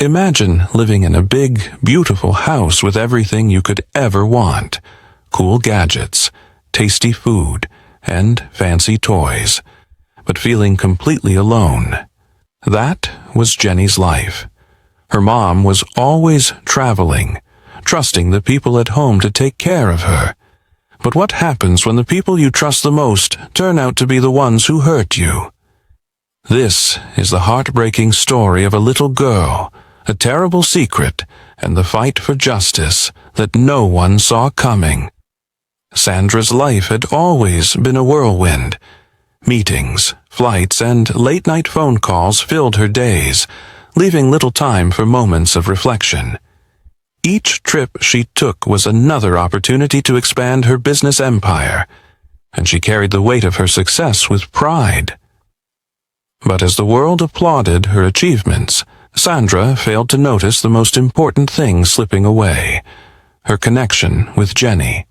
Imagine living in a big, beautiful house with everything you could ever want. Cool gadgets, tasty food, and fancy toys. But feeling completely alone. That was Jenny's life. Her mom was always traveling, trusting the people at home to take care of her. But what happens when the people you trust the most turn out to be the ones who hurt you? This is the heartbreaking story of a little girl, a terrible secret, and the fight for justice that no one saw coming. Sandra's life had always been a whirlwind. Meetings, flights, and late-night phone calls filled her days, leaving little time for moments of reflection. Each trip she took was another opportunity to expand her business empire, and she carried the weight of her success with pride. But as the world applauded her achievements, Sandra failed to notice the most important thing slipping away: her connection with Jenny.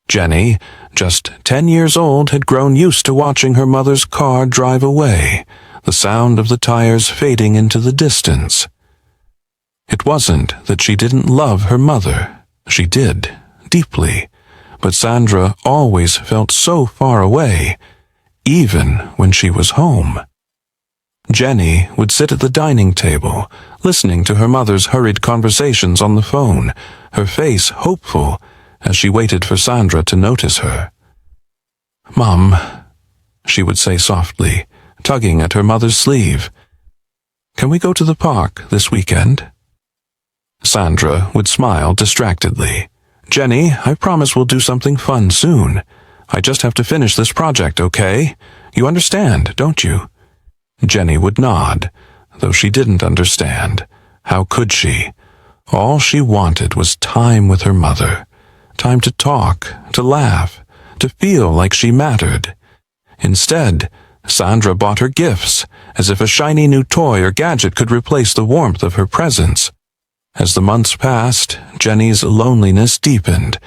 Jenny, just 10 years old, had grown used to watching her mother's car drive away, the sound of the tires fading into the distance. It wasn't that she didn't love her mother. She did, deeply. But Sandra always felt so far away, even when she was home. Jenny would sit at the dining table, listening to her mother's hurried conversations on the phone, her face hopeful as she waited for Sandra to notice her. "Mom," she would say softly, tugging at her mother's sleeve. "Can we go to the park this weekend?" Sandra would smile distractedly. "Jenny, I promise we'll do something fun soon. I just have to finish this project, okay? You understand, don't you?" Jenny would nod, though she didn't understand. How could she? All she wanted was time with her mother. Time to talk, to laugh, to feel like she mattered. Instead, Sandra bought her gifts, as if a shiny new toy or gadget could replace the warmth of her presence. As the months passed, Jenny's loneliness deepened.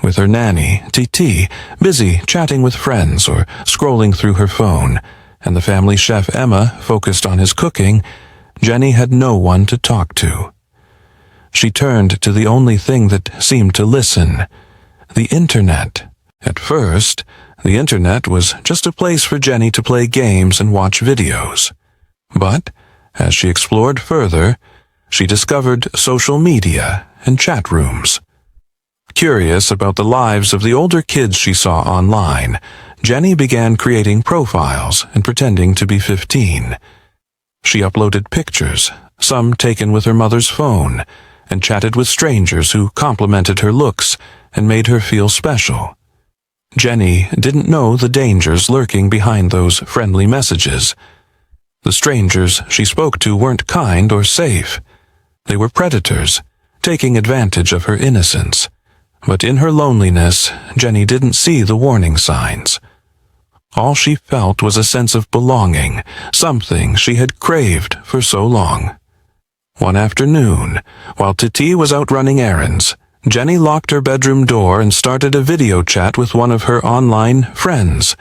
With her nanny, Titi, busy chatting with friends or scrolling through her phone, and the family chef Emma focused on his cooking, Jenny had no one to talk to. She turned to the only thing that seemed to listen: the internet. At first, the internet was just a place for Jenny to play games and watch videos. But, as she explored further, she discovered social media and chat rooms. Curious about the lives of the older kids she saw online, Jenny began creating profiles and pretending to be 15. She uploaded pictures, some taken with her mother's phone, and chatted with strangers who complimented her looks and made her feel special. Jenny didn't know the dangers lurking behind those friendly messages. The strangers she spoke to weren't kind or safe. They were predators, taking advantage of her innocence. But in her loneliness, Jenny didn't see the warning signs. All she felt was a sense of belonging, something she had craved for so long. One afternoon, while Titi was out running errands, Jenny locked her bedroom door and started a video chat with one of her online friends.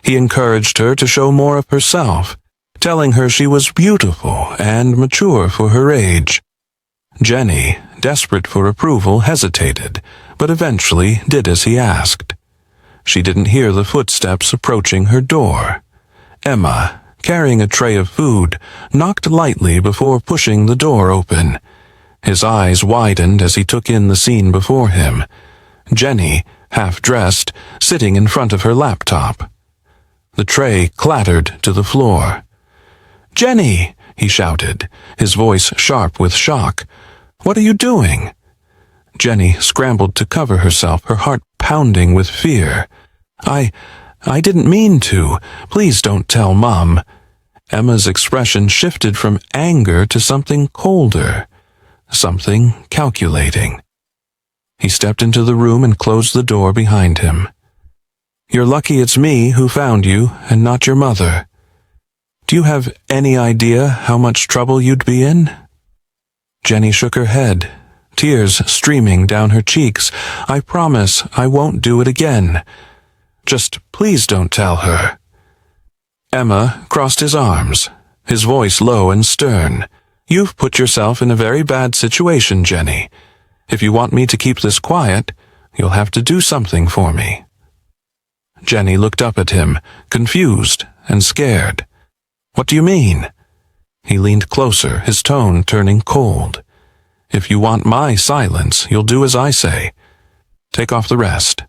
He encouraged her to show more of herself, telling her she was beautiful and mature for her age. Jenny, desperate for approval, hesitated, but eventually did as he asked. She didn't hear the footsteps approaching her door. Emma, carrying a tray of food, knocked lightly before pushing the door open. His eyes widened as he took in the scene before him. Jenny, half-dressed, sitting in front of her laptop. The tray clattered to the floor. "Jenny!" he shouted, his voice sharp with shock. "What are you doing?" Jenny scrambled to cover herself, her heart pounding with fear. I didn't mean to. Please don't tell Mom." Emma's expression shifted from anger to something colder, something calculating. He stepped into the room and closed the door behind him. "You're lucky it's me who found you and not your mother. Do you have any idea how much trouble you'd be in?" Jenny shook her head, tears streaming down her cheeks. "I promise I won't do it again. Just please don't tell her." Emma crossed his arms, his voice low and stern. You've put yourself in a very bad situation, Jenny. If you want me to keep this quiet, you'll have to do something for me." Jenny looked up at him, confused and scared. "What do you mean?" He leaned closer, his tone turning cold. "If you want my silence, you'll do as I say. Take off the rest."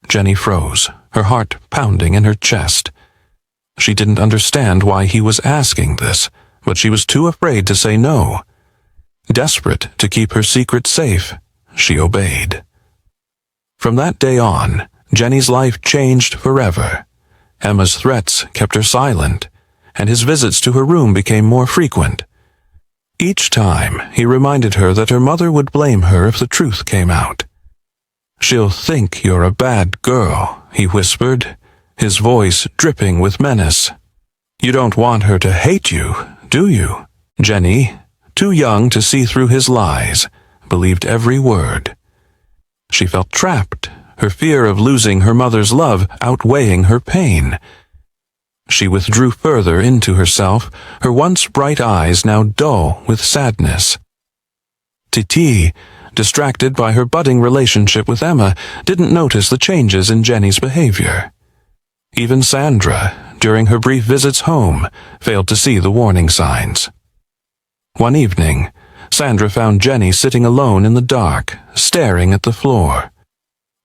Jenny froze, her heart pounding in her chest. She didn't understand why he was asking this, but she was too afraid to say no. Desperate to keep her secret safe, she obeyed. From that day on, Jenny's life changed forever. Emma's threats kept her silent, and his visits to her room became more frequent. Each time, he reminded her that her mother would blame her if the truth came out. "She'll think you're a bad girl," he whispered, his voice dripping with menace. "You don't want her to hate you, do you?" Jenny, too young to see through his lies, believed every word. She felt trapped, her fear of losing her mother's love outweighing her pain. She withdrew further into herself, her once bright eyes now dull with sadness. Titi, distracted by her budding relationship with Emma, didn't notice the changes in Jenny's behavior. Even Sandra, during her brief visits home, failed to see the warning signs. One evening, Sandra found Jenny sitting alone in the dark, staring at the floor.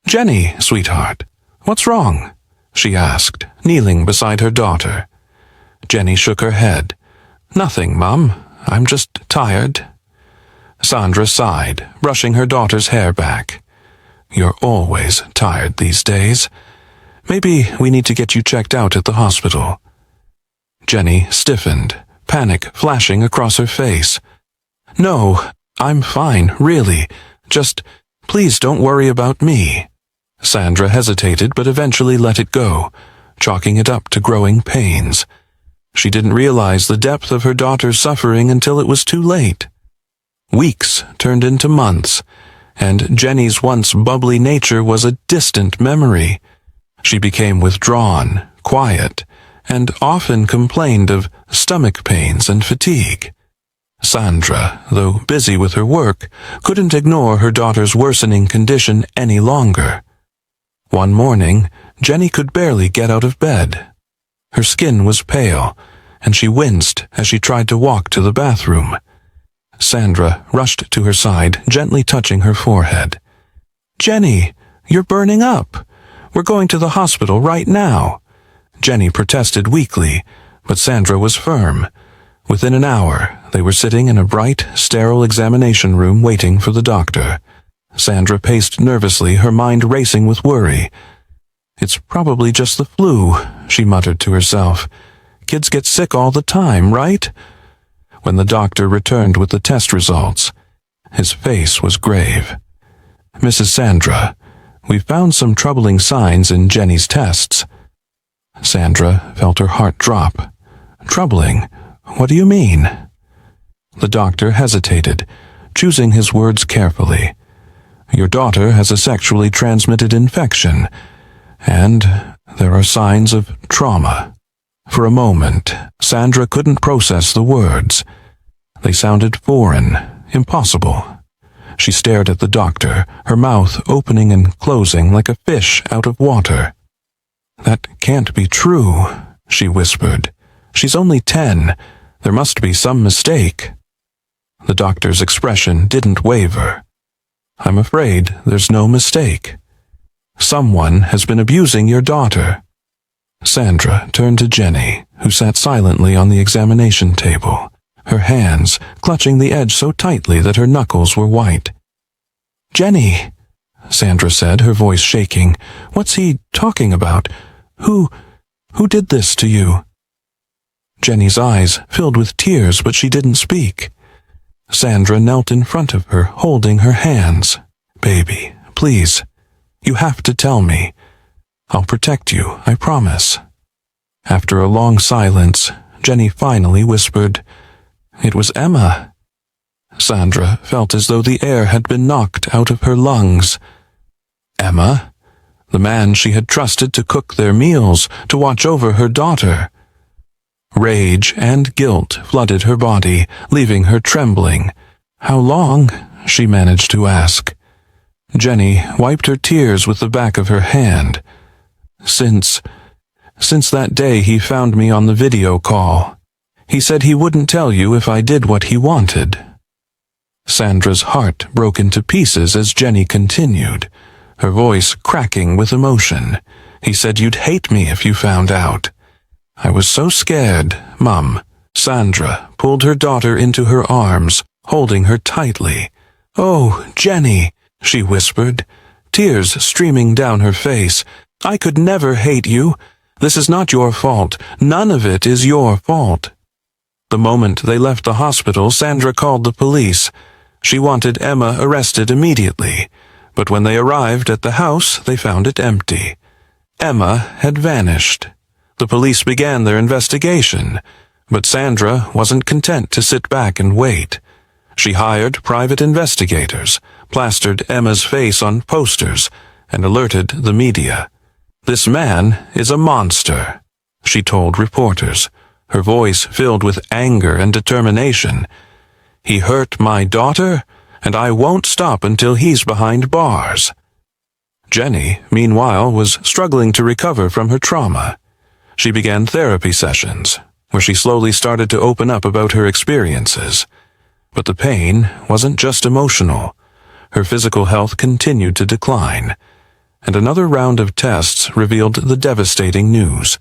"Jenny, sweetheart, what's wrong?" she asked, kneeling beside her daughter. Jenny shook her head. "Nothing, Mum. I'm just tired." Sandra sighed, brushing her daughter's hair back. "You're always tired these days. Maybe we need to get you checked out at the hospital." Jenny stiffened, panic flashing across her face. "No, I'm fine, really. Just, please don't worry about me." Sandra hesitated but eventually let it go, chalking it up to growing pains. She didn't realize the depth of her daughter's suffering until it was too late. Weeks turned into months, and Jenny's once bubbly nature was a distant memory. She became withdrawn, quiet, and often complained of stomach pains and fatigue. Sandra, though busy with her work, couldn't ignore her daughter's worsening condition any longer. One morning, Jenny could barely get out of bed. Her skin was pale, and she winced as she tried to walk to the bathroom. Sandra rushed to her side, gently touching her forehead. "Jenny, you're burning up. We're going to the hospital right now." Jenny protested weakly, but Sandra was firm. Within an hour, they were sitting in a bright, sterile examination room waiting for the doctor. Sandra paced nervously, her mind racing with worry. "It's probably just the flu," she muttered to herself. "Kids get sick all the time, right?" When the doctor returned with the test results, his face was grave. "Mrs. Sandra, we found some troubling signs in Jenny's tests." Sandra felt her heart drop. "Troubling? What do you mean?" The doctor hesitated, choosing his words carefully. "Your daughter has a sexually transmitted infection, and there are signs of trauma." For a moment, Sandra couldn't process the words. They sounded foreign, impossible. She stared at the doctor, her mouth opening and closing like a fish out of water. "That can't be true," she whispered. "She's only 10. There must be some mistake." The doctor's expression didn't waver. "I'm afraid there's no mistake. Someone has been abusing your daughter." Sandra turned to Jenny, who sat silently on the examination table, her hands clutching the edge so tightly that her knuckles were white. "Jenny," Sandra said, her voice shaking, "what's he talking about? Who did this to you?" Jenny's eyes filled with tears, but she didn't speak. Sandra knelt in front of her, holding her hands. "Baby, please, you have to tell me. I'll protect you, I promise." After a long silence, Jenny finally whispered, "It was Emma." Sandra felt as though the air had been knocked out of her lungs. Emma? The man she had trusted to cook their meals, to watch over her daughter. Rage and guilt flooded her body, leaving her trembling. "How long?" she managed to ask. Jenny wiped her tears with the back of her hand. Since that day he found me on the video call. He said he wouldn't tell you if I did what he wanted." Sandra's heart broke into pieces as Jenny continued, her voice cracking with emotion. "He said you'd hate me if you found out. I was so scared, Mum." Sandra pulled her daughter into her arms, holding her tightly. "Oh, Jenny," she whispered, tears streaming down her face. "I could never hate you. This is not your fault. None of it is your fault." The moment they left the hospital, Sandra called the police. She wanted Emma arrested immediately, but when they arrived at the house, they found it empty. Emma had vanished. The police began their investigation, but Sandra wasn't content to sit back and wait. She hired private investigators, plastered Emma's face on posters, and alerted the media. "This man is a monster," she told reporters, her voice filled with anger and determination. "He hurt my daughter, and I won't stop until he's behind bars." Jenny, meanwhile, was struggling to recover from her trauma. She began therapy sessions, where she slowly started to open up about her experiences. But the pain wasn't just emotional. Her physical health continued to decline, and another round of tests revealed the devastating news.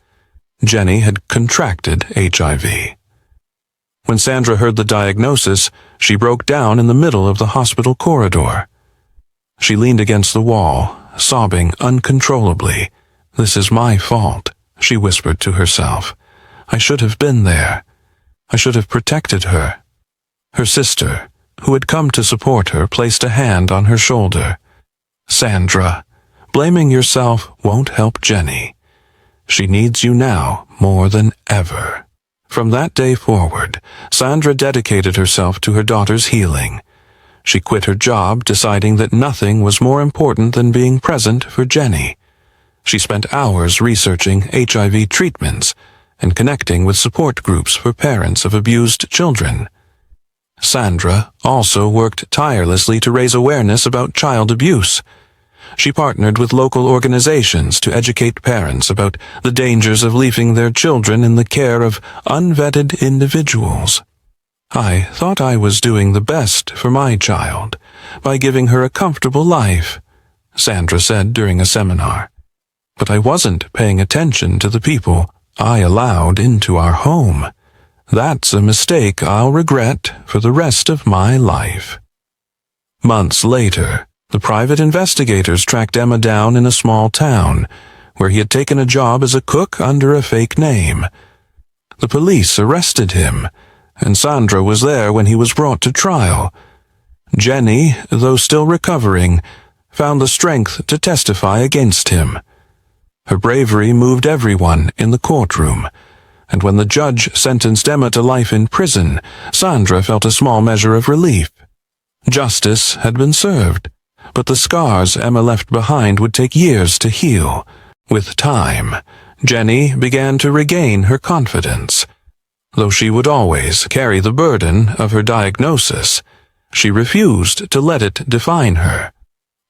Jenny had contracted HIV. When Sandra heard the diagnosis, she broke down in the middle of the hospital corridor. She leaned against the wall, sobbing uncontrollably. "This is my fault," she whispered to herself. "I should have been there. I should have protected her." Her sister, who had come to support her, placed a hand on her shoulder. "Sandra, blaming yourself won't help Jenny. She needs you now more than ever." From that day forward, Sandra dedicated herself to her daughter's healing. She quit her job, deciding that nothing was more important than being present for Jenny. She spent hours researching HIV treatments and connecting with support groups for parents of abused children. Sandra also worked tirelessly to raise awareness about child abuse. She partnered with local organizations to educate parents about the dangers of leaving their children in the care of unvetted individuals. "I thought I was doing the best for my child by giving her a comfortable life," Sandra said during a seminar. "But I wasn't paying attention to the people I allowed into our home. That's a mistake I'll regret for the rest of my life." Months later, the private investigators tracked Emma down in a small town, where he had taken a job as a cook under a fake name. The police arrested him, and Sandra was there when he was brought to trial. Jenny, though still recovering, found the strength to testify against him. Her bravery moved everyone in the courtroom, and when the judge sentenced Emma to life in prison, Sandra felt a small measure of relief. Justice had been served, but the scars Emma left behind would take years to heal. With time, Jenny began to regain her confidence. Though she would always carry the burden of her diagnosis, she refused to let it define her.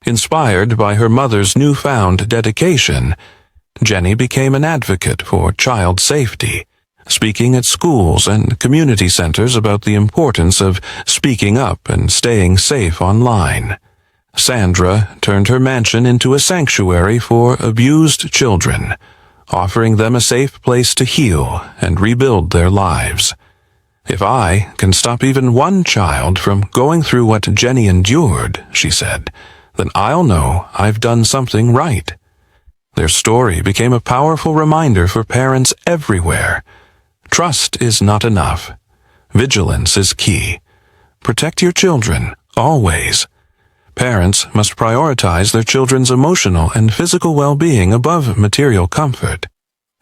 Inspired by her mother's newfound dedication, Jenny became an advocate for child safety, speaking at schools and community centers about the importance of speaking up and staying safe online. Sandra turned her mansion into a sanctuary for abused children, offering them a safe place to heal and rebuild their lives. "If I can stop even one child from going through what Jenny endured," she said, "then I'll know I've done something right." Their story became a powerful reminder for parents everywhere. Trust is not enough. Vigilance is key. Protect your children, always. Parents must prioritize their children's emotional and physical well-being above material comfort.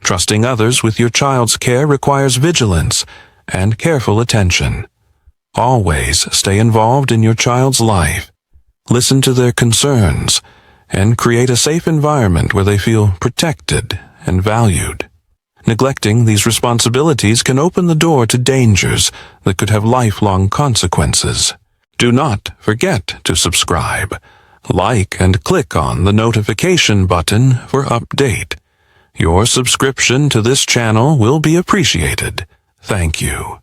Trusting others with your child's care requires vigilance and careful attention. Always stay involved in your child's life. Listen to their concerns and create a safe environment where they feel protected and valued. Neglecting these responsibilities can open the door to dangers that could have lifelong consequences. Do not forget to subscribe, like, and click on the notification button for update. Your subscription to this channel will be appreciated. Thank you.